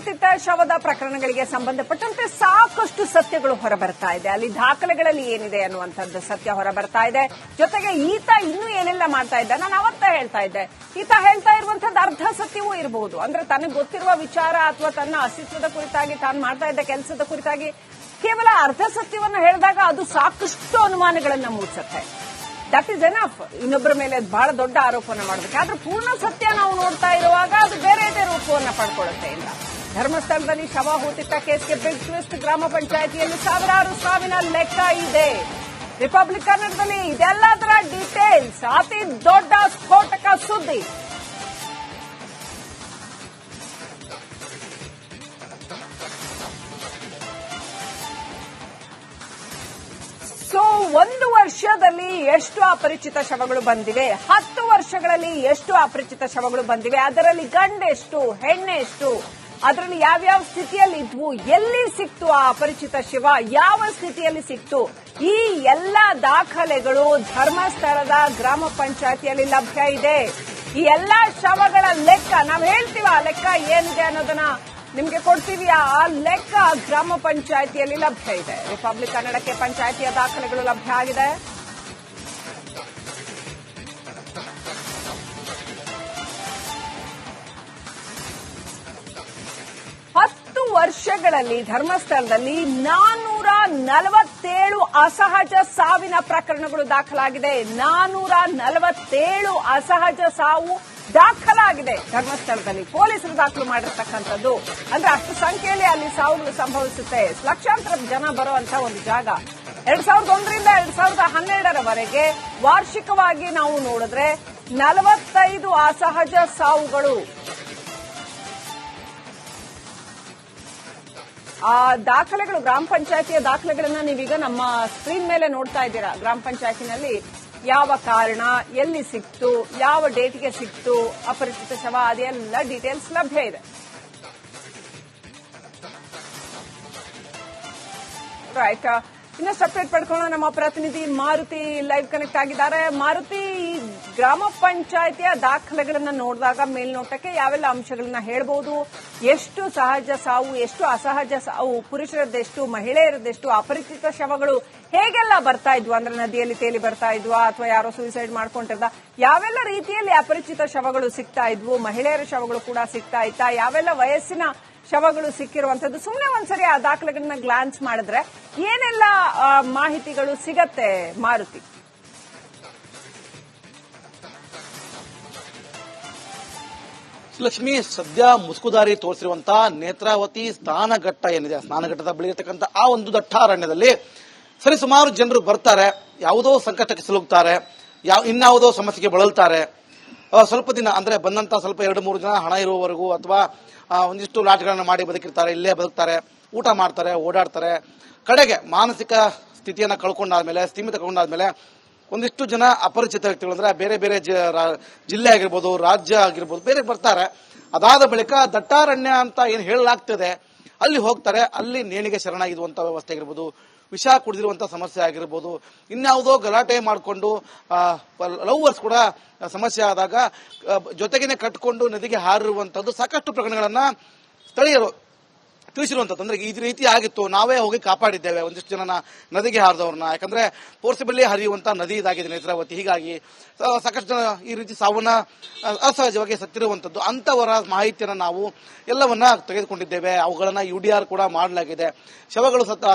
ಹೂತಿತ್ತ ಶವದ ಪ್ರಕರಣಗಳಿಗೆ ಸಂಬಂಧಪಟ್ಟಂತೆ ಸಾಕಷ್ಟು ಸತ್ಯಗಳು ಹೊರಬರ್ತಾ ಇದೆ. ಅಲ್ಲಿ ದಾಖಲೆಗಳಲ್ಲಿ ಏನಿದೆ ಅನ್ನುವಂಥದ್ದು ಸತ್ಯ ಹೊರಬರ್ತಾ ಇದೆ. ಜೊತೆಗೆ ಈತ ಇನ್ನೂ ಏನೆಲ್ಲ ಮಾಡ್ತಾ ಇದ್ದ, ನಾನು ಅವತ್ತ ಹೇಳ್ತಾ ಇದ್ದೆ, ಈತ ಹೇಳ್ತಾ ಇರುವಂತದ್ದು ಅರ್ಧ ಸತ್ಯವೂ ಇರಬಹುದು. ಅಂದ್ರೆ ತನಗೆ ಗೊತ್ತಿರುವ ವಿಚಾರ ಅಥವಾ ತನ್ನ ಅಸ್ತಿತ್ವದ ಕುರಿತಾಗಿ ತಾನು ಮಾಡ್ತಾ ಇದ್ದ ಕೆಲಸದ ಕುರಿತಾಗಿ ಕೇವಲ ಅರ್ಧ ಸತ್ಯವನ್ನು ಹೇಳಿದಾಗ ಅದು ಸಾಕಷ್ಟು ಅನುಮಾನಗಳನ್ನ ಮೂಡಿಸುತ್ತೆ. That is enough. ಇನ್ನೊಬ್ಬರ ಮೇಲೆ ಬಹಳ ದೊಡ್ಡ ಆರೋಪವನ್ನು ಮಾಡಬೇಕು. ಆದ್ರೆ ಪೂರ್ಣ ಸತ್ಯ ನಾವು ನೋಡ್ತಾ ಇರುವಾಗ ಅದು ಬೇರೆ ರೂಪವನ್ನು ಪಡ್ಕೊಳ್ಳುತ್ತೆ. ಇಲ್ಲ, ಧರ್ಮಸ್ಥಳದಲ್ಲಿ ಶವ ಹೂತಿತ್ತ ಕೇಸ್ಗೆ ಬಿಗ್ ಟ್ವಿಸ್ಟ್. ಗ್ರಾಮ ಪಂಚಾಯಿತಿಯಲ್ಲಿ ಸಾವಿರಾರು ಸಾವಿನ ಲೆಕ್ಕ ಇದೆ. ರಿಪಬ್ಲಿಕ್ ಕನ್ನಡದಲ್ಲಿ ಇದೆಲ್ಲದರ ಡೀಟೇಲ್ಸ್. ಅತಿ ದೊಡ್ಡ ಸ್ಫೋಟಕ ಸುದ್ದಿ. ಸೊ 1 ವರ್ಷದಲ್ಲಿ ಎಷ್ಟು ಅಪರಿಚಿತ ಶವಗಳು ಬಂದಿವೆ, 10 ವರ್ಷಗಳಲ್ಲಿ ಎಷ್ಟು ಅಪರಿಚಿತ ಶವಗಳು ಬಂದಿವೆ, ಅದರಲ್ಲಿ ಗಂಡೆಷ್ಟು ಹೆಣ್ಣೆಷ್ಟು, ಅದರಲ್ಲಿ ಯಾವ್ಯಾವ ಸ್ಥಿತಿಯಲ್ಲಿ ಇದ್ವು, ಎಲ್ಲಿ ಸಿಕ್ತು ಆ ಅಪರಿಚಿತ ಶವ, ಯಾವ ಸ್ಥಿತಿಯಲ್ಲಿ ಸಿಕ್ತು, ಈ ಎಲ್ಲ ದಾಖಲೆಗಳು ಧರ್ಮಸ್ಥಳದ ಗ್ರಾಮ ಪಂಚಾಯತಿಯಲ್ಲಿ ಲಭ್ಯ ಇದೆ. ಈ ಎಲ್ಲಾ ಶವಗಳ ಲೆಕ್ಕ ನಾವು ಹೇಳ್ತೀವಿ, ಆ ಲೆಕ್ಕ ಏನಿದೆ ಅನ್ನೋದನ್ನ ನಿಮಗೆ ಕೊಡ್ತೀವಿ. ಆ ಲೆಕ್ಕ ಗ್ರಾಮ ಪಂಚಾಯಿತಿಯಲ್ಲಿ ಲಭ್ಯ ಇದೆ. ರಿಪಬ್ಲಿಕ್ ಕನ್ನಡಕ್ಕೆ ಪಂಚಾಯಿತಿಯ ದಾಖಲೆಗಳು ಲಭ್ಯ ಆಗಿದೆ. ವರ್ಷಗಳಲ್ಲಿ ಧರ್ಮಸ್ಥಳದಲ್ಲಿ 447 ಅಸಹಜ ಸಾವಿನ ಪ್ರಕರಣಗಳು ದಾಖಲಾಗಿದೆ. 447 ಅಸಹಜ ಸಾವು ದಾಖಲಾಗಿದೆ ಧರ್ಮಸ್ಥಳದಲ್ಲಿ. ಪೊಲೀಸರು ದಾಖಲು ಮಾಡಿರ್ತಕ್ಕಂಥದ್ದು. ಅಂದ್ರೆ ಅಷ್ಟು ಸಂಖ್ಯೆಯಲ್ಲಿ ಅಲ್ಲಿ ಸಾವುಗಳು ಸಂಭವಿಸುತ್ತೆ. ಲಕ್ಷಾಂತರ ಜನ ಬರುವಂತಹ ಒಂದು ಜಾಗ. 2001ರಿಂದ 2012ರವರೆಗೆ ವಾರ್ಷಿಕವಾಗಿ ನಾವು ನೋಡಿದ್ರೆ 45 ಅಸಹಜ ಸಾವುಗಳು. ಆ ದಾಖಲೆಗಳು, ಗ್ರಾಮ ಪಂಚಾಯತಿಯ ದಾಖಲೆಗಳನ್ನ ನೀವೀಗ ನಮ್ಮ ಸ್ಕ್ರೀನ್ ಮೇಲೆ ನೋಡ್ತಾ ಇದ್ದೀರಾ. ಗ್ರಾಮ ಪಂಚಾಯತಿನಲ್ಲಿ ಯಾವ ಕಾರಣ, ಎಲ್ಲಿ ಸಿಕ್ತು, ಯಾವ ಡೇಟ್ಗೆ ಸಿಕ್ತು ಅಪರಿಚಿತ ಶವ, ಅದೆಲ್ಲ ಡೀಟೇಲ್ಸ್ ಲಭ್ಯ ಇದೆ. ರೈಟ್, ಇನ್ನಷ್ಟು ಅಪ್ಡೇಟ್ ಪಡ್ಕೊಳ್ಳೋಣ. ನಮ್ಮ ಪ್ರತಿನಿಧಿ ಮಾರುತಿ ಲೈವ್ ಕನೆಕ್ಟ್ ಆಗಿದ್ದಾರೆ. ಮಾರುತಿ, ಗ್ರಾಮ ಪಂಚಾಯತಿಯ ದಾಖಲೆಗಳನ್ನ ನೋಡಿದಾಗ ಮೇಲ್ನೋಟಕ್ಕೆ ಯಾವೆಲ್ಲ ಅಂಶಗಳನ್ನ ಹೇಳ್ಬಹುದು? ಎಷ್ಟು ಸಹಜ ಸಾವು, ಎಷ್ಟು ಅಸಹಜ ಸಾವು, ಪುರುಷರದ್ದೆಷ್ಟು, ಮಹಿಳೆಯರದ್ದೆಷ್ಟು, ಅಪರಿಚಿತ ಶವಗಳು ಹೇಗೆಲ್ಲ ಬರ್ತಾ ಇದ್ವಾ? ಅಂದ್ರೆ ನದಿಯಲ್ಲಿ ತೇಲಿ ಬರ್ತಾ ಇದ್ವಾ ಅಥವಾ ಯಾರೋ ಸೂಸೈಡ್ ಮಾಡ್ಕೊಂಡಿದ್ದ? ಯಾವೆಲ್ಲ ರೀತಿಯಲ್ಲಿ ಅಪರಿಚಿತ ಶವಗಳು ಸಿಗ್ತಾ ಇದ್ವು? ಮಹಿಳೆಯರ ಶವಗಳು ಕೂಡ ಸಿಗ್ತಾ ಇತ್ತಾ? ಯಾವೆಲ್ಲ ವಯಸ್ಸಿನ ಶವಗಳು ಸಿಕ್ಕಿರುವಂತದ್ದು? ಸುಮ್ಮನೆ ಒಂದ್ಸರಿ ಆ ದಾಖಲೆಗಳನ್ನ ಗ್ಲಾನ್ಸ್ ಮಾಡಿದ್ರೆ ಏನೆಲ್ಲ ಮಾಹಿತಿಗಳು ಸಿಗತ್ತೆ ಮಾರುತಿ? ಲಕ್ಷ್ಮಿ, ಸದ್ಯ ಮುಸುಕುದಾರಿ ತೋರಿಸಿರುವಂತಹ ನೇತ್ರಾವತಿ ಸ್ನಾನಘಟ್ಟ ಏನಿದೆ, ಸ್ನಾನಘಟ್ಟದ ಬಳಿ ಇರತಕ್ಕಂಥ ಆ ಒಂದು ದಟ್ಟಾರಣ್ಯದಲ್ಲಿ ಸರಿಸುಮಾರು ಜನರು ಬರ್ತಾರೆ, ಯಾವುದೋ ಸಂಕಟಕ್ಕೆ ಸಿಲುಕ್ತಾರೆ, ಇನ್ಯಾವುದೋ ಸಮಸ್ಯೆಗೆ ಬಳಲ್ತಾರೆ. ಸ್ವಲ್ಪ ದಿನ ಅಂದ್ರೆ ಬಂದಂತ ಸ್ವಲ್ಪ 2-3 ದಿನ ಹಣ ಇರುವವರೆಗೂ ಅಥವಾ ಒಂದಿಷ್ಟು ಲಾಟ್ಗಳನ್ನ ಮಾಡಿ ಬದುಕಿರ್ತಾರೆ, ಇಲ್ಲೇ ಬದುಕ್ತಾರೆ, ಊಟ ಮಾಡ್ತಾರೆ, ಓಡಾಡ್ತಾರೆ. ಕಡೆಗೆ ಮಾನಸಿಕ ಸ್ಥಿತಿಯನ್ನ ಕಳ್ಕೊಂಡಾದ್ಮೇಲೆ, ಸ್ಥಿಮಿತ ಕಳ್ಕೊಂಡಾದ್ಮೇಲೆ ಒಂದಿಷ್ಟು ಜನ ಅಪರಿಚಿತ ವ್ಯಕ್ತಿಗಳು ಅಂದ್ರೆ ಬೇರೆ ಬೇರೆ ಜಿಲ್ಲೆ ಆಗಿರ್ಬೋದು, ರಾಜ್ಯ ಆಗಿರ್ಬೋದು, ಬೇರೆ ಬರ್ತಾರೆ. ಅದಾದ ಬಳಿಕ ದಟ್ಟಾರಣ್ಯ ಅಂತ ಏನು ಹೇಳಲಾಗ್ತದೆ ಅಲ್ಲಿ ಹೋಗ್ತಾರೆ. ಅಲ್ಲಿ ನೇಣಿಗೆ ಶರಣಾಗಿರುವಂತ ವ್ಯವಸ್ಥೆ ಆಗಿರ್ಬೋದು, ವಿಷ ಕುಡಿದಿರುವಂತಹ ಸಮಸ್ಯೆ ಆಗಿರ್ಬೋದು, ಇನ್ಯಾವುದೋ ಗಲಾಟೆ ಮಾಡಿಕೊಂಡು ಲವ್ವರ್ಸ್ ಕೂಡ ಸಮಸ್ಯೆ ಆದಾಗ ಜೊತೆಗೇನೆ ಕಟ್ಕೊಂಡು ನದಿಗೆ ಹಾರಿರುವಂತದ್ದು ಸಾಕಷ್ಟು ಪ್ರಕರಣಗಳನ್ನ ಸ್ಥಳೀಯರು ತಿಳಿಸಿರುವಂತದ್ದು. ಅಂದ್ರೆ ಈ ರೀತಿ ಆಗಿತ್ತು, ನಾವೇ ಹೋಗಿ ಕಾಪಾಡಿದ್ದೇವೆ ಒಂದಿಷ್ಟು ಜನನ ನದಿಗೆ ಹಾರಿದವ್ರನ್ನ. ಯಾಕಂದ್ರೆ ಫೋರ್ಸಿಬಲಿ ಹರಿಯುವಂತ ನದಿ ಇದಾಗಿದೆ ನೇತ್ರಾವತಿ. ಹೀಗಾಗಿ ಸಾಕಷ್ಟು ಜನ ಈ ರೀತಿ ಸಾವನ್ನ ಅಸಹಜವಾಗಿ ಸತ್ತಿರುವಂತದ್ದು. ಅಂತವರ ಮಾಹಿತಿಯನ್ನ ನಾವು ಎಲ್ಲವನ್ನ ತೆಗೆದುಕೊಂಡಿದ್ದೇವೆ. ಅವುಗಳನ್ನ UDR ಕೂಡ ಮಾಡಲಾಗಿದೆ. ಶವಗಳು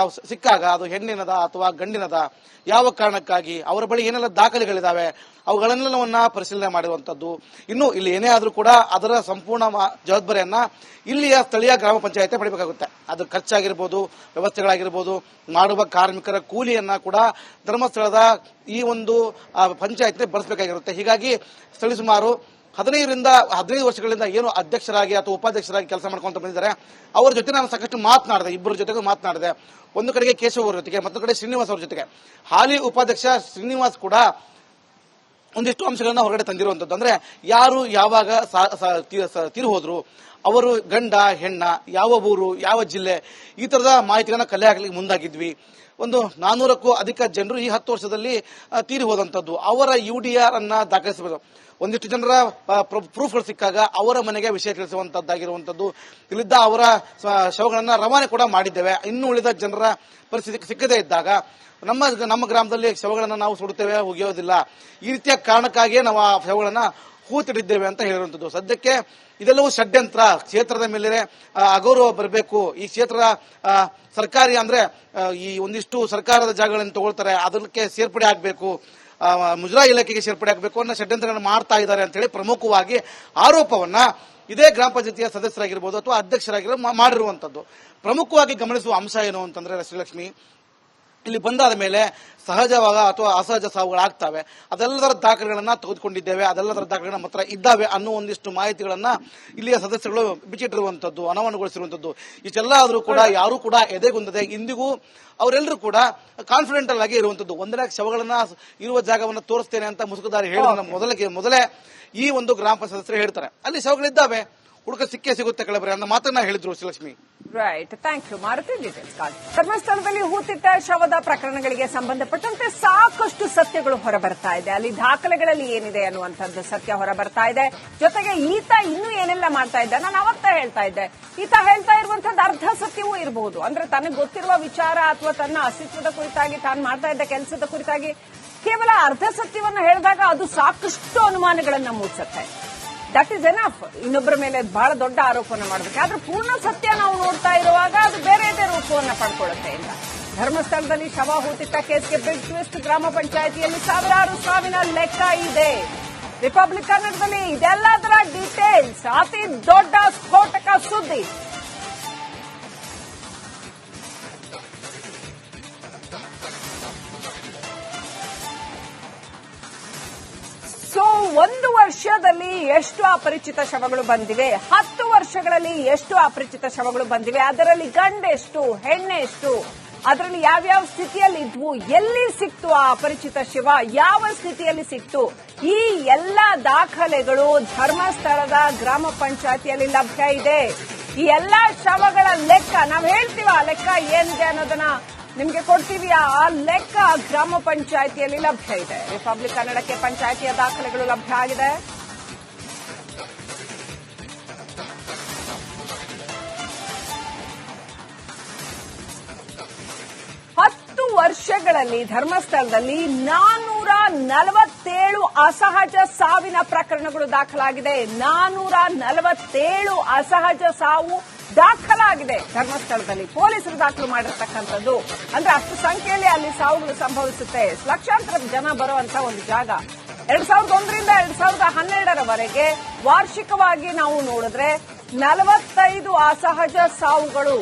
ಸಿಕ್ಕಾಗ ಅದು ಹೆಣ್ಣಿನದ ಅಥವಾ ಗಂಡಿನದ, ಯಾವ ಕಾರಣಕ್ಕಾಗಿ, ಅವರ ಬಳಿ ಏನೆಲ್ಲ ದಾಖಲೆಗಳಿದಾವೆ ಅವುಗಳನ್ನೆಲ್ಲವನ್ನ ಪರಿಶೀಲನೆ ಮಾಡಿರುವಂತದ್ದು. ಇನ್ನು ಇಲ್ಲಿ ಏನೇ ಆದ್ರೂ ಕೂಡ ಅದರ ಸಂಪೂರ್ಣ ಜವಾಬ್ದಾರಿಯನ್ನ ಇಲ್ಲಿಯ ಸ್ಥಳೀಯ ಗ್ರಾಮ ಪಂಚಾಯತಿ ಪಡಿಬೇಕಾಗುತ್ತೆ. ಅದು ಖರ್ಚಾಗಿರ್ಬೋದು, ವ್ಯವಸ್ಥೆಗಳಾಗಿರ್ಬೋದು, ಮಾಡುವ ಕಾರ್ಮಿಕರ ಕೂಲಿಯನ್ನ ಕೂಡ ಧರ್ಮಸ್ಥಳದ ಈ ಒಂದು ಪಂಚಾಯತ್ ಬಳಸಬೇಕಾಗಿರುತ್ತೆ. ಹೀಗಾಗಿ ಸುಮಾರು 15 ವರ್ಷಗಳಿಂದ ಏನು ಅಧ್ಯಕ್ಷರಾಗಿ ಅಥವಾ ಉಪಾಧ್ಯಕ್ಷರಾಗಿ ಕೆಲಸ ಮಾಡ್ಕೊಂತ ಬಂದಿದ್ದಾರೆ, ಅವರ ಜೊತೆ ನಾನು ಸಾಕಷ್ಟು ಮಾತನಾಡಿದೆ. ಇಬ್ಬರ ಜೊತೆಗೂ ಮಾತನಾಡಿದೆ. ಒಂದು ಕಡೆಗೆ ಕೇಶವ್ ಅವರ ಜೊತೆಗೆ, ಮತ್ತೊಂದು ಕಡೆ ಶ್ರೀನಿವಾಸ್ ಅವರ ಜೊತೆಗೆ. ಹಾಲಿ ಉಪಾಧ್ಯಕ್ಷ ಶ್ರೀನಿವಾಸ್ ಕೂಡ ಒಂದಿಷ್ಟು ಅಂಶಗಳನ್ನ ಹೊರಗಡೆ ತಂದಿರುವಂತದ್ದು. ಅಂದ್ರೆ ಯಾರು ಯಾವಾಗ ತೀರು ಹೋದ್ರು, ಅವರು ಗಂಡ ಹೆಣ್ಣ, ಯಾವ ಊರು, ಯಾವ ಜಿಲ್ಲೆ, ಈ ತರದ ಮಾಹಿತಿಗಳನ್ನ ಕಲೆ ಹಾಕಲಿಕ್ಕೆ ಮುಂದಾಗಿದ್ವಿ. ಒಂದು 400ಕ್ಕೂ ಅಧಿಕ ಜನರು ಈ 10 ವರ್ಷದಲ್ಲಿ ತೀರಿ ಹೋದಂತದ್ದು. ಅವರ UDR ಅನ್ನ ದಾಖಲಿಸಬೇಕು. ಒಂದಿಷ್ಟು ಜನರ ಪ್ರೂಫ್ಗಳು ಸಿಕ್ಕಾಗ ಅವರ ಮನೆಗೆ ವಿಷಯ ತಿಳಿಸುವಂತದ್ದಾಗಿರುವಂತದ್ದು. ಇಲ್ಲಿದ್ದ ಅವರ ಶವಗಳನ್ನ ರವಾನೆ ಕೂಡ ಮಾಡಿದ್ದೇವೆ. ಇನ್ನು ಉಳಿದ ಜನರ ಪರಿಸ್ಥಿತಿ ಸಿಕ್ಕದೇ ಇದ್ದಾಗ ನಮ್ಮ ಗ್ರಾಮದಲ್ಲಿ ಶವಗಳನ್ನ ನಾವು ಸುಡುತ್ತೇವೆ, ಒಗೆಯೋದಿಲ್ಲ, ಈ ರೀತಿಯ ಕಾರಣಕ್ಕಾಗಿಯೇ ನಾವು ಆ ಶವಗಳನ್ನ ಹೂತಿಟ್ಟಿದ್ದೇವೆ ಅಂತ ಹೇಳಿರುವಂತದ್ದು. ಸದ್ಯಕ್ಕೆ ಇದೆಲ್ಲವೂ ಷಡ್ಯಂತ್ರ. ಕ್ಷೇತ್ರದ ಮೇಲೆ ಅಗೌರವ ಬರಬೇಕು. ಈ ಕ್ಷೇತ್ರ ಸರ್ಕಾರಿ ಅಂದ್ರೆ ಈ ಒಂದಿಷ್ಟು ಸರ್ಕಾರದ ಜಾಗಗಳನ್ನು ತಗೊಳ್ತಾರೆ, ಅದಕ್ಕೆ ಸೇರ್ಪಡೆ ಆಗಬೇಕು, ಮುಜರಾಯಿ ಇಲಾಖೆಗೆ ಸೇರ್ಪಡೆ ಆಗಬೇಕು ಅನ್ನೋ ಷಡ್ಯಂತ್ರಗಳನ್ನು ಮಾಡ್ತಾ ಇದ್ದಾರೆ ಅಂತ ಹೇಳಿ ಪ್ರಮುಖವಾಗಿ ಆರೋಪವನ್ನ ಇದೇ ಗ್ರಾಮ ಪಂಚಾಯತಿಯ ಸದಸ್ಯರಾಗಿರ್ಬೋದು ಅಥವಾ ಅಧ್ಯಕ್ಷರಾಗಿರೋ ಮಾಡಿರುವಂತದ್ದು. ಪ್ರಮುಖವಾಗಿ ಗಮನಿಸುವ ಅಂಶ ಏನು ಅಂತಂದ್ರೆ ಶ್ರೀಲಕ್ಷ್ಮಿ, ಇಲ್ಲಿ ಬಂದಾದ ಮೇಲೆ ಸಹಜವಾಗ ಅಥವಾ ಅಸಹಜ ಸಾವುಗಳಾಗ್ತವೆ. ಅದೆಲ್ಲದರ ದಾಖಲೆಗಳನ್ನ ತೆಗೆದುಕೊಂಡಿದ್ದೇವೆ, ಅದೆಲ್ಲದರ ದಾಖಲೆಗಳನ್ನ ಮಾತ್ರ ಇದ್ದಾವೆ ಅನ್ನೋ ಒಂದಿಷ್ಟು ಮಾಹಿತಿಗಳನ್ನ ಇಲ್ಲಿಯ ಸದಸ್ಯರುಗಳು ಬಿಚ್ಚಿಟ್ಟಿರುವಂತದ್ದು, ಅನಾವರಣಗೊಳಿಸಿರುವಂತದ್ದು. ಇಷ್ಟೆಲ್ಲ ಆದರೂ ಕೂಡ ಯಾರು ಕೂಡ ಎದೆಗುಂದದೆ ಇಂದಿಗೂ ಅವರೆಲ್ಲರೂ ಕೂಡ ಕಾನ್ಫಿಡೆಂಟಲ್ ಆಗಿ ಇರುವಂತದ್ದು. ಒಂದನೇ ಶವಗಳನ್ನ ಇರುವ ಜಾಗವನ್ನ ತೋರಿಸ್ತೇನೆ ಅಂತ ಮುಸುಕುದಾರಿ ಹೇಳಿದ ಮೊದಲೇ ಈ ಒಂದು ಗ್ರಾಮ ಪಂಚಾಯತ್ ಸದಸ್ಯರು ಹೇಳ್ತಾರೆ ಅಲ್ಲಿ ಶವಗಳಿದ್ದಾವೆ, ಹುಡುಕ ಸಿಕ್ಕೇ ಸಿಗುತ್ತೆ ಕಳಬರಿ ಅನ್ನೋ ಮಾತನ್ನ ಹೇಳಿದ್ರು Srilakshmi. Right, thank you Maruti. Details ಧರ್ಮಸ್ಥಳದಲ್ಲಿ ಹೂತಿಟ್ಟ ಶವದ ಪ್ರಕರಣಗಳಿಗೆ ಸಂಬಂಧಪಟ್ಟಂತೆ ಸಾಕಷ್ಟು ಸತ್ಯಗಳು ಹೊರಬರ್ತಾ ಇದೆ. ಅಲ್ಲಿ ದಾಖಲೆಗಳಲ್ಲಿ ಏನಿದೆ ಅನ್ನುವಂಥದ್ದು ಸತ್ಯ ಹೊರಬರ್ತಾ ಇದೆ. ಜೊತೆಗೆ ಈತ ಇನ್ನೂ ಏನೆಲ್ಲ ಮಾಡ್ತಾ ಇದ್ದ, ನಾನು ಅವತ್ತೇ ಹೇಳ್ತಾ ಇದ್ದೆ, ಈತ ಹೇಳ್ತಾ ಇರುವಂತದ್ದು ಅರ್ಧ ಸತ್ಯವೂ ಇರಬಹುದು. ಅಂದ್ರೆ ತನಗೆ ಗೊತ್ತಿರುವ ವಿಚಾರ ಅಥವಾ ತನ್ನ ಅಸ್ತಿತ್ವದ ಕುರಿತಾಗಿ ತಾನು ಮಾಡ್ತಾ ಇದ್ದ ಕೆಲಸದ ಕುರಿತಾಗಿ ಕೇವಲ ಅರ್ಧ ಸತ್ಯವನ್ನು ಹೇಳಿದಾಗ ಅದು ಸಾಕಷ್ಟು ಅನುಮಾನಗಳನ್ನ ಮೂಡಿಸುತ್ತೆ. That is enough. ಇನ್ನೊಬ್ಬರ ಮೇಲೆ ಬಹಳ ದೊಡ್ಡ ಆರೋಪವನ್ನು ಮಾಡಬೇಕು. ಆದ್ರೆ ಪೂರ್ಣ ಸತ್ಯ ನಾವು ನೋಡ್ತಾ ಇರುವಾಗ ಅದು ಬೇರೆ ರೂಪವನ್ನು ಪಡ್ಕೊಳ್ಳುತ್ತೆ. ಇಲ್ಲ, ಧರ್ಮಸ್ಥಳದಲ್ಲಿ ಶವ ಹೂತಿಟ್ಟ ಕೇಸ್ಗೆ ಬಿಗ್ ಟ್ವಿಸ್ಟ್. ಗ್ರಾಮ ಪಂಚಾಯಿತಿಯಲ್ಲಿ ಸಾವಿರಾರು ಸಾವಿನ ಲೆಕ್ಕ ಇದೆ. ರಿಪಬ್ಲಿಕ್ ಕನ್ನಡದಲ್ಲಿ ಇದೆಲ್ಲದರ ಡೀಟೇಲ್ಸ್. ಅತಿ ದೊಡ್ಡ ಸ್ಫೋಟಕ ಸುದ್ದಿ. ಸೊ 1 ವರ್ಷದಲ್ಲಿ ಎಷ್ಟು ಅಪರಿಚಿತ ಶವಗಳು ಬಂದಿವೆ, 10 ವರ್ಷಗಳಲ್ಲಿ ಎಷ್ಟು ಅಪರಿಚಿತ ಶವಗಳು ಬಂದಿವೆ, ಅದರಲ್ಲಿ ಗಂಡೆಷ್ಟು ಹೆಣ್ಣೆಷ್ಟು, ಅದರಲ್ಲಿ ಯಾವ್ಯಾವ ಸ್ಥಿತಿಯಲ್ಲಿ ಇದ್ವು, ಎಲ್ಲಿ ಸಿಕ್ತು ಆ ಅಪರಿಚಿತ ಶವ, ಯಾವ ಸ್ಥಿತಿಯಲ್ಲಿ ಸಿಕ್ತು, ಈ ಎಲ್ಲ ದಾಖಲೆಗಳು ಧರ್ಮಸ್ಥಳದ ಗ್ರಾಮ ಪಂಚಾಯತಿಯಲ್ಲಿ ಲಭ್ಯ ಇದೆ. ಈ ಎಲ್ಲಾ ಶವಗಳ ಲೆಕ್ಕ ನಾವು ಹೇಳ್ತೀವ, ಆ ಲೆಕ್ಕ ಏನಿದೆ ಅನ್ನೋದನ್ನ ನಿಮಗೆ ಕೊಡ್ತೀವಿ. ಆ ಲೆಕ್ಕ ಗ್ರಾಮ ಪಂಚಾಯಿತಿಯಲ್ಲಿ ಲಭ್ಯ ಇದೆ. ರಿಪಬ್ಲಿಕ್ ಕನ್ನಡಕ್ಕೆ ಪಂಚಾಯಿತಿಯ ದಾಖಲೆಗಳು ಲಭ್ಯ ಆಗಿದೆ. ವರ್ಷಗಳಲ್ಲಿ ಧರ್ಮಸ್ಥಳದಲ್ಲಿ 447 ಅಸಹಜ ಸಾವಿನ ಪ್ರಕರಣಗಳು ದಾಖಲಾಗಿದೆ. 447 ಅಸಹಜ ಸಾವು ದಾಖಲಾಗಿದೆ ಧರ್ಮಸ್ಥಳದಲ್ಲಿ. ಪೊಲೀಸರು ದಾಖಲು ಮಾಡಿರ್ತಕ್ಕಂಥದ್ದು. ಅಂದ್ರೆ ಅಷ್ಟು ಸಂಖ್ಯೆಯಲ್ಲಿ ಅಲ್ಲಿ ಸಾವುಗಳು ಸಂಭವಿಸುತ್ತೆ. ಲಕ್ಷಾಂತರ ಜನ ಬರುವಂತ ಒಂದು ಜಾಗ. 2001ರಿಂದ 2012ರವರೆಗೆ ವಾರ್ಷಿಕವಾಗಿ ನಾವು ನೋಡಿದ್ರೆ 45 ಅಸಹಜ ಸಾವುಗಳು